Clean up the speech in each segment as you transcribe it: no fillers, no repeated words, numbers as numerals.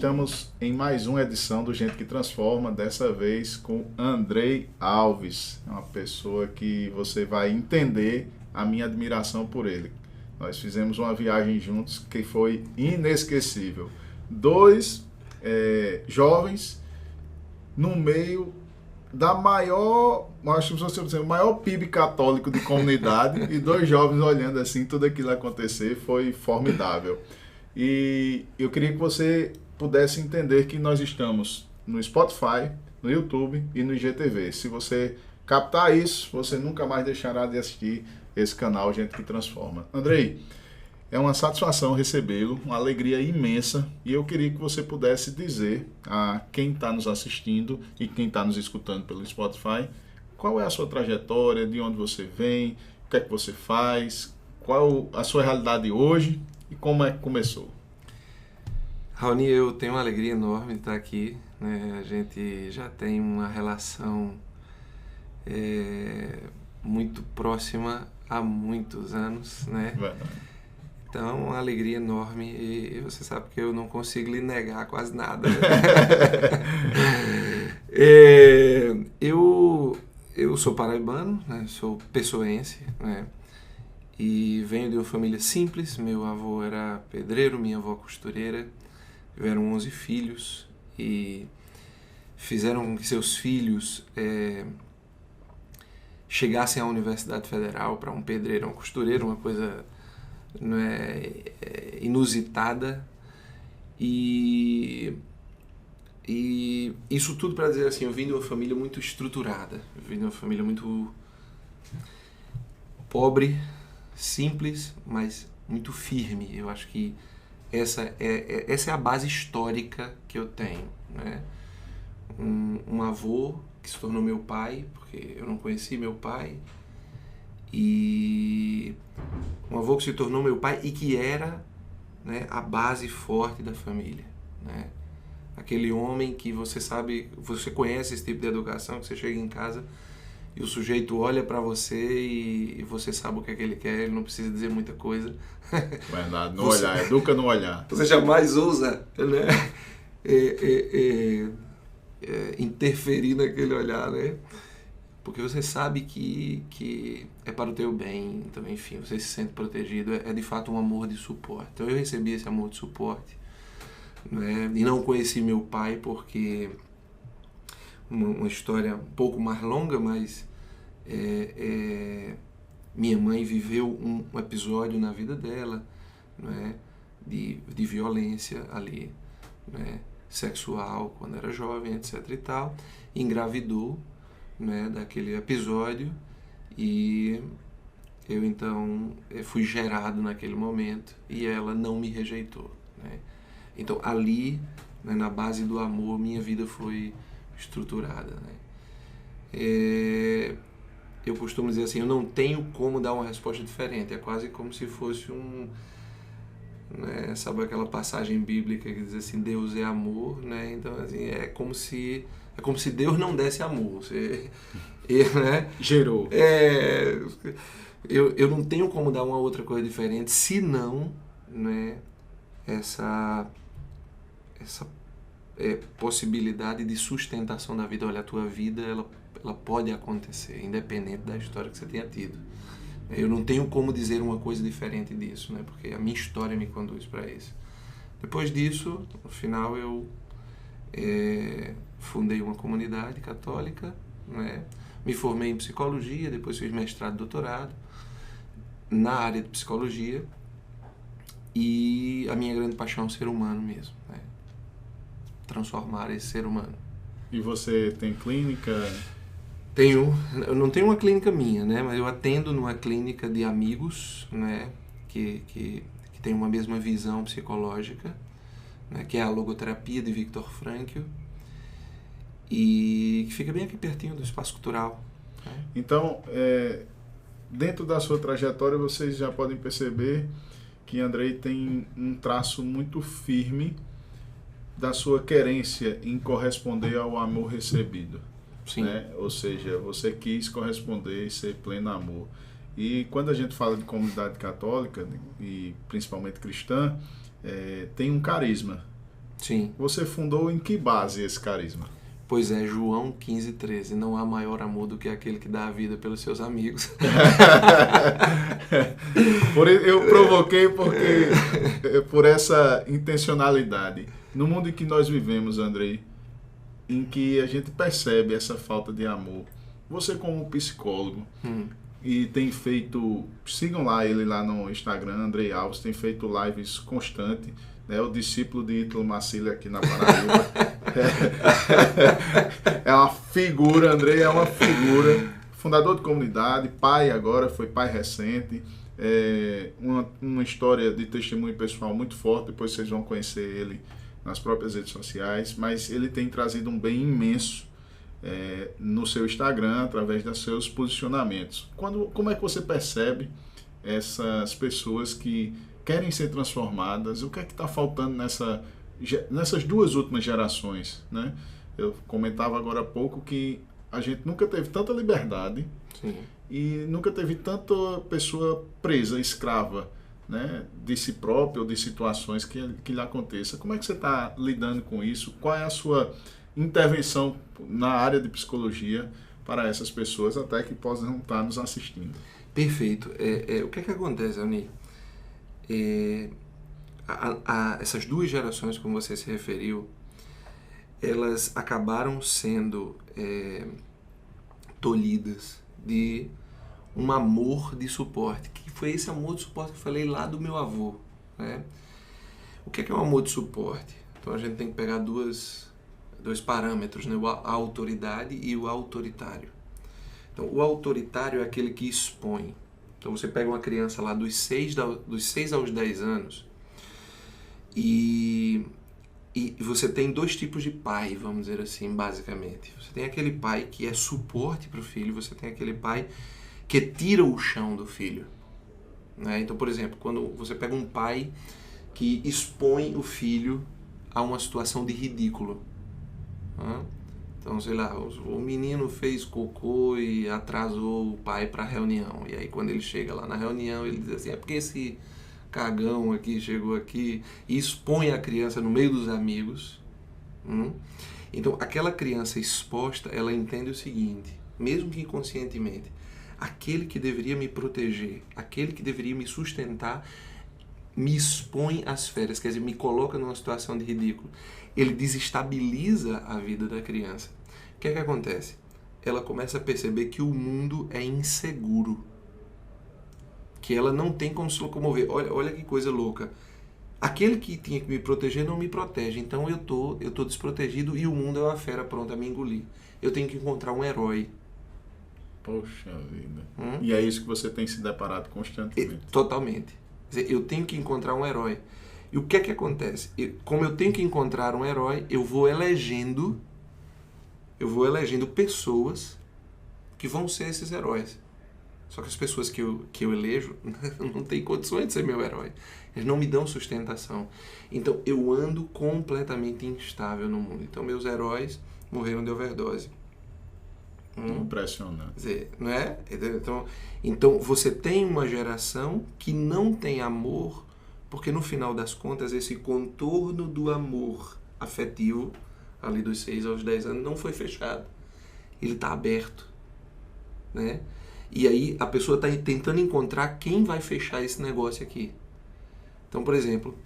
estamos em mais uma edição do Gente que Transforma, dessa vez com Andrei Alves, uma pessoa que você vai entender a minha admiração por ele. Nós fizemos uma viagem juntos que foi inesquecível. Dois jovens no meio da maior, acho que você dizer, o maior PIB católico de comunidade e dois jovens olhando assim tudo aquilo acontecer, foi formidável. E eu queria que você pudesse entender que nós estamos no Spotify, no YouTube e no IGTV. Se você captar isso, você nunca mais deixará de assistir esse canal Gente que Transforma. Andrei, é uma satisfação recebê-lo, uma alegria imensa, e eu queria que você pudesse dizer a quem está nos assistindo e quem está nos escutando pelo Spotify, qual é a sua trajetória, de onde você vem, o que é que você faz, qual a sua realidade hoje e como é que começou. Raoni, eu tenho uma alegria enorme de estar aqui, né? A gente já tem uma relação muito próxima há muitos anos, né? Verdade. Então, uma alegria enorme, e você sabe que eu não consigo lhe negar quase nada. Né? Eu sou paraibano, né? Sou pessoense, né? E venho de uma família simples. Meu avô era pedreiro, minha avó costureira. Tiveram 11 filhos e fizeram com que seus filhos chegassem à Universidade Federal. Para um pedreiro, um costureiro, uma coisa inusitada, e isso tudo para dizer assim, eu vim de uma família muito estruturada, eu vim de uma família muito pobre, simples, mas muito firme. Eu acho que essa é a base histórica que eu tenho, né? Um avô que se tornou meu pai, porque eu não conheci meu pai, e um avô que se tornou meu pai e que era, né, a base forte da família, né? Aquele homem que você sabe, você conhece esse tipo de educação, que você chega em casa e o sujeito olha para você e você sabe o que é que ele quer, ele não precisa dizer muita coisa. Verdade, no olhar, educa no olhar. Você jamais ousa, né, interferir naquele olhar, né? Porque você sabe que é para o teu bem, então, enfim, você se sente protegido, é de fato um amor de suporte. Então eu recebi esse amor de suporte, né? E não conheci meu pai porque, uma história um pouco mais longa, mas minha mãe viveu um episódio na vida dela, né, de violência ali, né, sexual, quando era jovem, etc e tal, engravidou, né, daquele episódio, e eu então fui gerado naquele momento e ela não me rejeitou, né? Então ali, né, na base do amor, minha vida foi estruturada, né? Eu costumo dizer assim, eu não tenho como dar uma resposta diferente, é quase como se fosse né, sabe aquela passagem bíblica que diz assim, Deus é amor, né? Então assim, é como se Deus não desse amor. Né? Gerou. Eu não tenho como dar uma outra coisa diferente, senão, né, essa possibilidade de sustentação da vida. Olha, a tua vida ela pode acontecer, independente da história que você tenha tido. Eu não tenho como dizer uma coisa diferente disso, né, porque a minha história me conduz para isso. Depois disso, no final, eu fundei uma comunidade católica, né? Me formei em psicologia, depois fiz mestrado e doutorado na área de psicologia, e a minha grande paixão é o ser humano mesmo, né? Transformar esse ser humano. E você tem clínica? Eu não tenho uma clínica minha, né? Mas eu atendo numa clínica de amigos, né? Que tem uma mesma visão psicológica, né? Que é a logoterapia de Viktor Frankl, e que fica bem aqui pertinho do Espaço Cultural, né? Então, dentro da sua trajetória, vocês já podem perceber que Andrei tem um traço muito firme da sua querência em corresponder ao amor recebido. Sim. Né? Ou seja, você quis corresponder e ser pleno amor. E quando a gente fala de comunidade católica, e principalmente cristã, tem um carisma. Sim. Você fundou em que base esse carisma? Pois é, João 15:13. Não há maior amor do que aquele que dá a vida pelos seus amigos. Eu provoquei por essa intencionalidade. No mundo em que nós vivemos, Andrei, em que a gente percebe essa falta de amor, você como psicólogo, e tem feito, sigam lá ele lá no Instagram, Andrei Alves, tem feito lives constantes, né? O discípulo de Ítalo Marcílio aqui na Paraíba. É uma figura, Andrei é uma figura, fundador de comunidade, pai agora, foi pai recente, uma história de testemunho pessoal muito forte, depois vocês vão conhecer ele nas próprias redes sociais, mas ele tem trazido um bem imenso no seu Instagram, através dos seus posicionamentos. Como é que você percebe essas pessoas que querem ser transformadas? O que é que está faltando nessas duas últimas gerações, né? Eu comentava agora há pouco que a gente nunca teve tanta liberdade. Sim. E nunca teve tanta pessoa presa, escrava, né, de si própria ou de situações que lhe aconteça. Como é que você está lidando com isso? Qual é a sua intervenção na área de psicologia para essas pessoas, até que possam estar nos assistindo? Perfeito. O que é que acontece, Alni? Essas duas gerações, como você se referiu, elas acabaram sendo tolhidas de um amor de suporte, que foi esse amor de suporte que eu falei lá do meu avô, né? O que é um amor de suporte? Então a gente tem que pegar dois parâmetros, né? A autoridade e o autoritário. Então o autoritário é aquele que expõe. Então você pega uma criança lá dos 6 aos 10 anos e você tem dois tipos de pai, vamos dizer assim, basicamente. Você tem aquele pai que é suporte para o filho, você tem aquele pai que tira o chão do filho, né? Então, por exemplo, quando você pega um pai que expõe o filho a uma situação de ridículo, né? Então, sei lá, o menino fez cocô e atrasou o pai para a reunião. E aí, quando ele chega lá na reunião, ele diz assim, é porque esse cagão aqui chegou aqui, e expõe a criança no meio dos amigos. Então, aquela criança exposta, ela entende o seguinte, mesmo que inconscientemente, aquele que deveria me proteger, aquele que deveria me sustentar, me expõe às férias, quer dizer, me coloca numa situação de ridículo. Ele desestabiliza a vida da criança. O que é que acontece? Ela começa a perceber que o mundo é inseguro, que ela não tem como se locomover. Olha que coisa louca. Aquele que tinha que me proteger não me protege, então eu tô desprotegido e o mundo é uma fera pronta a me engolir. Eu tenho que encontrar um herói. Poxa vida. E é isso que você tem se deparado constantemente. Totalmente. Quer dizer, eu tenho que encontrar um herói. E o que é que acontece? Como eu tenho que encontrar um herói, eu vou elegendo pessoas que vão ser esses heróis. Só que as pessoas que eu elejo não têm condições de ser meu herói. Eles não me dão sustentação. Então, eu ando completamente instável no mundo. Então, meus heróis morreram de overdose. Impressionante. Quer dizer, não é? Então, você tem uma geração que não tem amor, porque no final das contas, esse contorno do amor afetivo, ali dos 6 aos 10 anos, não foi fechado. Ele está aberto, né? E aí a pessoa está tentando encontrar quem vai fechar esse negócio aqui. Então, por exemplo,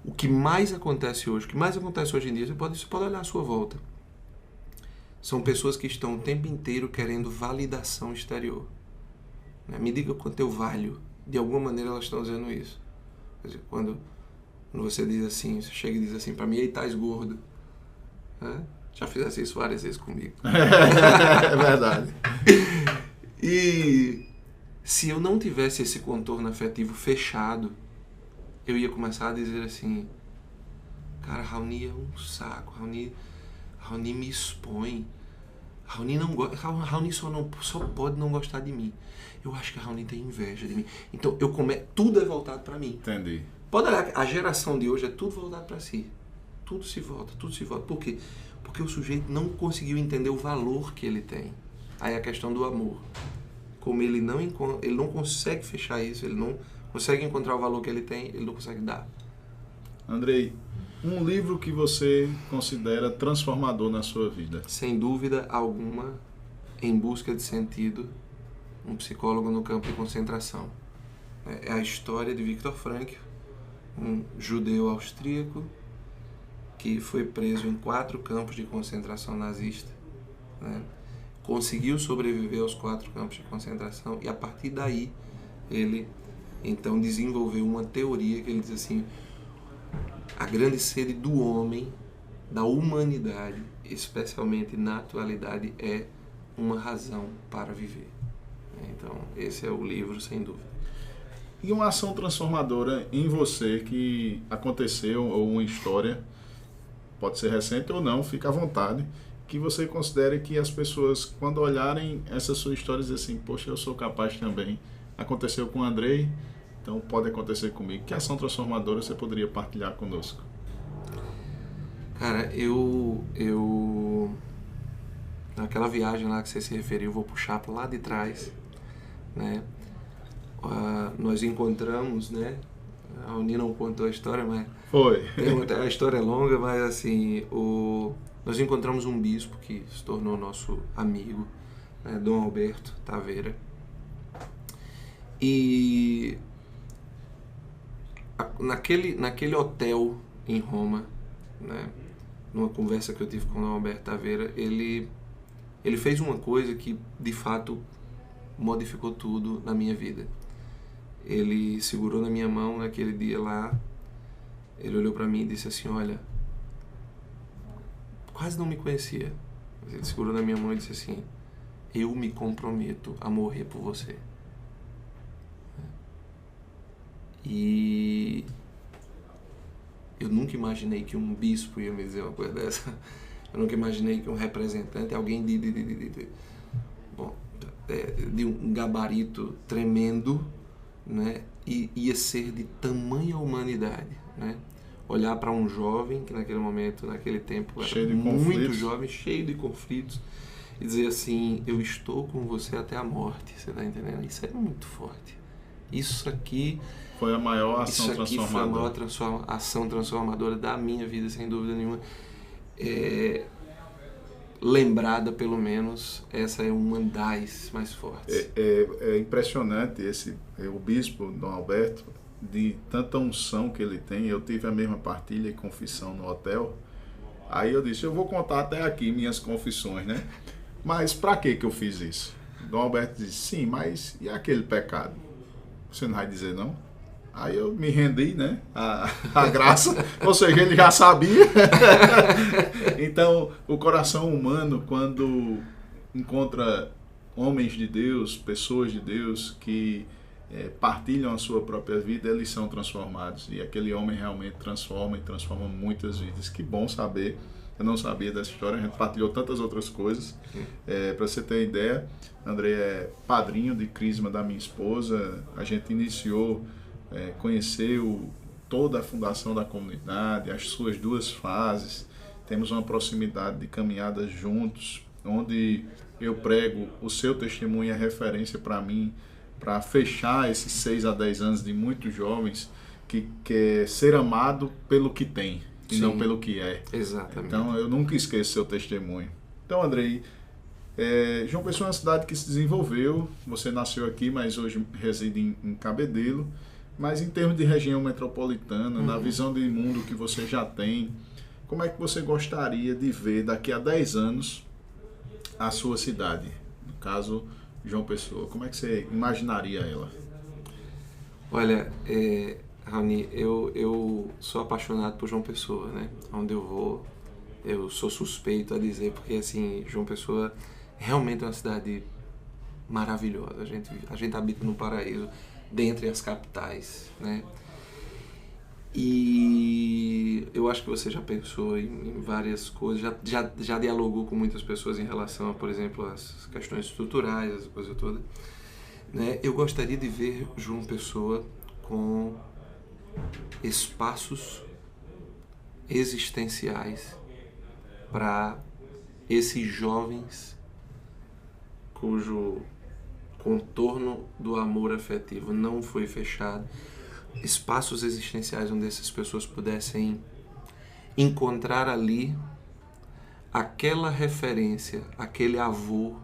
o que mais acontece hoje em dia, você pode olhar à sua volta. São pessoas que estão o tempo inteiro querendo validação exterior. Me diga quanto eu valho. De alguma maneira elas estão dizendo isso. Quer dizer, quando você diz assim, você chega e diz assim para mim, ei, estás gordo. Já fizesse isso várias vezes comigo. É verdade. E se eu não tivesse esse contorno afetivo fechado, eu ia começar a dizer assim, cara, Raoni é um saco, Raoni me expõe, Raoni só pode não gostar de mim. Eu acho que a Raoni tem inveja de mim. Então tudo é voltado para mim. Entendi. Pode olhar, a geração de hoje é tudo voltado para si. Tudo se volta. Por quê? Porque o sujeito não conseguiu entender o valor que ele tem. Aí a questão do amor. Como ele não consegue fechar isso, ele não consegue encontrar o valor que ele tem, ele não consegue dar. Andrei, Um livro que você considera transformador na sua vida? Sem dúvida alguma, Em Busca de Sentido, um psicólogo no campo de concentração. É a história de Viktor Frankl, um judeu austríaco que foi preso em 4 campos de concentração nazista, né? Conseguiu sobreviver aos 4 campos de concentração e a partir daí ele então desenvolveu uma teoria que ele diz assim: a grande sede do homem, da humanidade, especialmente na atualidade, é uma razão para viver. Então, esse é o livro, sem dúvida. E uma ação transformadora em você que aconteceu, ou uma história, pode ser recente ou não, fica à vontade, que você considere que as pessoas, quando olharem essa sua história, dizem assim: poxa, eu sou capaz também. Aconteceu com o Andrei, então pode acontecer comigo. Que ação transformadora você poderia partilhar conosco? Cara, naquela viagem lá que você se referiu, vou puxar para lá de trás, né? Nós encontramos, né? A Uni não contou a história, mas... Foi. A história é longa, mas assim, nós encontramos um bispo que se tornou nosso amigo, né? Dom Alberto Taveira. E naquele hotel em Roma, né? Numa conversa que eu tive com o Dom Alberto Taveira, ele fez uma coisa que, de fato, modificou tudo na minha vida. Ele segurou na minha mão naquele dia lá, ele olhou para mim e disse assim: olha, quase não me conhecia, mas ele segurou na minha mão e disse assim: eu me comprometo a morrer por você. E eu nunca imaginei que um bispo ia me dizer uma coisa dessa. Eu nunca imaginei que um representante, alguém de um gabarito tremendo, né, ia ser de tamanha humanidade, né? Olhar para um jovem que naquele momento, naquele tempo, era muito jovem, cheio de conflitos, e dizer assim: eu estou com você até a morte. Você está entendendo? Isso é muito forte. Isso aqui foi a maior ação transformadora. Isso aqui foi a maior ação transformadora da minha vida, sem dúvida nenhuma. Lembrada, pelo menos, essa é uma das mais fortes. É impressionante o bispo Dom Alberto, de tanta unção que ele tem. Eu tive a mesma partilha e confissão no hotel. Aí eu disse: eu vou contar até aqui minhas confissões, né? Mas para que eu fiz isso? Dom Alberto disse: sim, mas e aquele pecado? Você não vai dizer não? Aí eu me rendi, né, a graça, ou seja, ele já sabia. Então, o coração humano, quando encontra homens de Deus, pessoas de Deus que partilham a sua própria vida, eles são transformados. E aquele homem realmente transforma e transforma muitas vidas. Que bom saber. Eu não sabia dessa história, a gente partilhou tantas outras coisas. Para você ter ideia, Andrei é padrinho de crisma da minha esposa. A gente iniciou, conheceu toda a fundação da comunidade, as suas 2 fases. Temos uma proximidade de caminhadas juntos, onde eu prego, o seu testemunho é referência para mim, para fechar esses 6 a 10 anos de muitos jovens que quer ser amado pelo que tem. E Sim, não pelo que é. Exatamente. Então, eu nunca esqueço seu testemunho. Então, Andrei, João Pessoa é uma cidade que se desenvolveu. Você nasceu aqui, mas hoje reside em Cabedelo. Mas em termos de região metropolitana, na visão de mundo que você já tem, como é que você gostaria de ver daqui a 10 anos a sua cidade? No caso, João Pessoa. Como é que você imaginaria ela? Olha, Raoni, eu sou apaixonado por João Pessoa, né? Onde eu vou, eu sou suspeito a dizer, porque assim, João Pessoa realmente é uma cidade maravilhosa. A gente habita num paraíso dentre as capitais, né? E eu acho que você já pensou em várias coisas, já dialogou com muitas pessoas em relação a, por exemplo, as questões estruturais, essa coisa toda, né? Eu gostaria de ver João Pessoa com espaços existenciais para esses jovens cujo contorno do amor afetivo não foi fechado, espaços existenciais onde essas pessoas pudessem encontrar ali aquela referência, aquele avô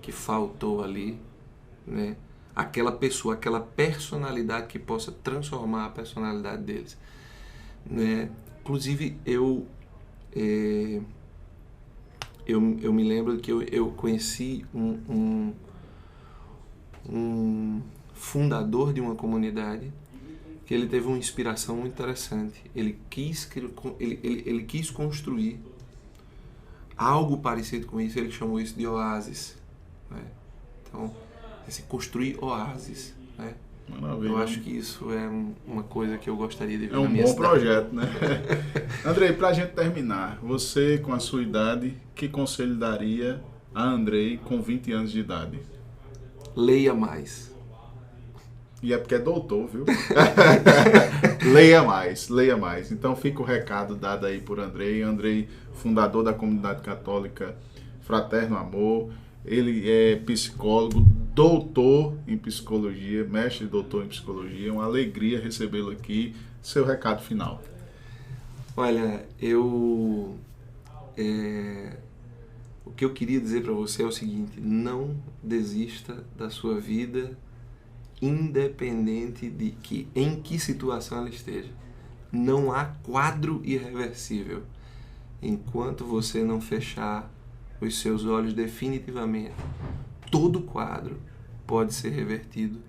que faltou ali, né? Aquela pessoa, aquela personalidade que possa transformar a personalidade deles, né? Inclusive, eu me lembro que eu conheci um fundador de uma comunidade que ele teve uma inspiração muito interessante. Ele quis construir algo parecido com isso, ele chamou isso de oásis, né? Então, assim, construir oásis, né? Maravilha. Eu acho que isso é uma coisa que eu gostaria de ver É na minha bom cidade. projeto, né? Andrei, pra gente terminar, você com a sua idade, que conselho daria a Andrei com 20 anos de idade? Leia mais. E é porque é doutor, viu? Leia mais, leia mais. Então fica o recado dado aí por Andrei. Andrei, fundador da comunidade católica Fraterno Amor. Ele é psicólogo, doutor em psicologia, mestre e doutor em psicologia. É uma alegria recebê-lo aqui. Seu recado final. Olha, o que eu queria dizer para você é o seguinte: não desista da sua vida, independente de em que situação ela esteja. Não há quadro irreversível. Enquanto você não fechar os seus olhos definitivamente, todo quadro pode ser revertido.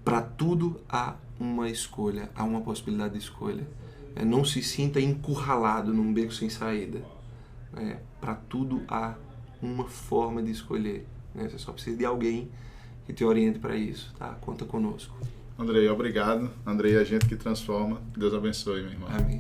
Para tudo há uma escolha, há uma possibilidade de escolha. Não se sinta encurralado num beco sem saída. Para tudo há uma forma de escolher. Você só precisa de alguém que te oriente para isso, tá? Conta conosco. Andrei, obrigado. Andrei é a gente que transforma. Deus abençoe, meu irmão. Amém.